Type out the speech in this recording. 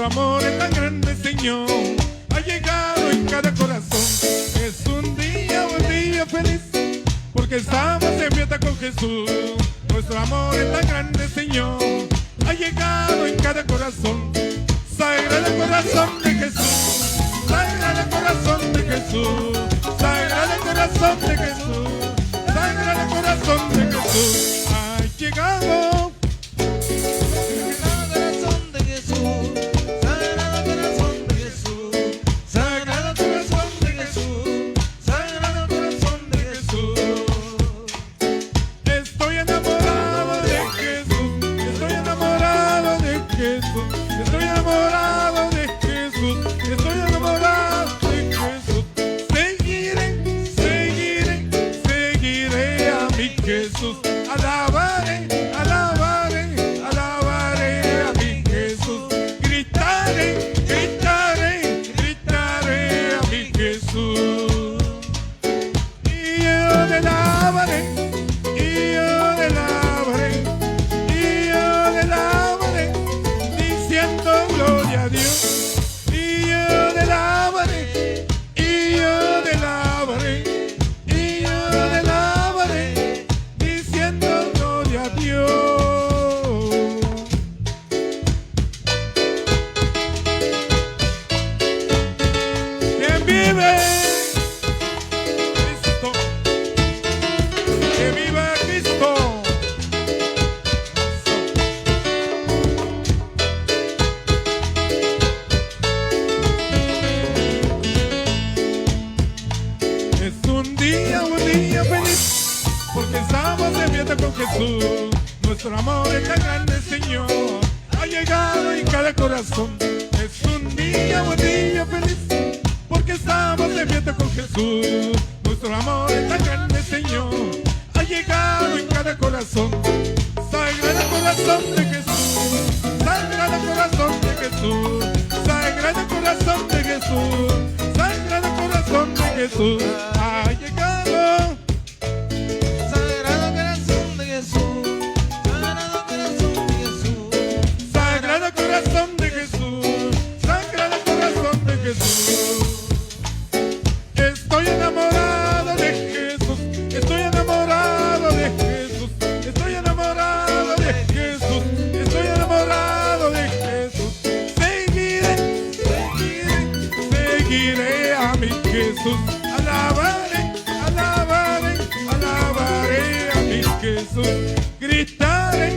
amor es tan grande, Señor, ha llegado en cada corazón. Es un día feliz, porque estamos en fiesta con Jesús. Nuestro amor es tan grande, Señor, ha llegado en cada corazón. Sagrado corazón de Jesús, sagrado corazón de Jesús, sagrado corazón de Jesús, sagrado corazón de Jesús, ha llegado. Jesús, alabaré, alabaré, alabaré a mi Jesús. Gritaré, gritaré, gritaré a mi Jesús. Y yo le alabaré, y yo le alabaré, y yo le alabaré, diciendo gloria a Dios. Y yo le alabaré, y yo le alabaré, y yo le alabaré, diciendo gloria a Dios. ¿Quién vive? Cristo. ¡Que viva Cristo! Es un día feliz, porque estamos de fiesta con Jesús. Nuestro amor es tan grande, Señor, ha llegado en cada corazón. Es un día feliz, porque estamos de fiesta con Jesús. Nuestro amor es tan grande, Señor, ha llegado en cada corazón. Sagrado corazón de Jesús, sagrado corazón de Jesús, sagrado corazón de Jesús, sagrado corazón de Jesús, ha llegado. Sagrado corazón de Jesús, sagrado corazón de Jesús, Sagrado corazón de Jesús, sagrado corazón de Jesús. Estoy enamorado de Jesús, estoy enamorado de Jesús, estoy enamorado de Jesús, estoy enamorado de Jesús. Seguiré, seguiré, seguiré a mi Jesús. Alabaré, alabaré, alabaré a mi Jesús. Gritaré,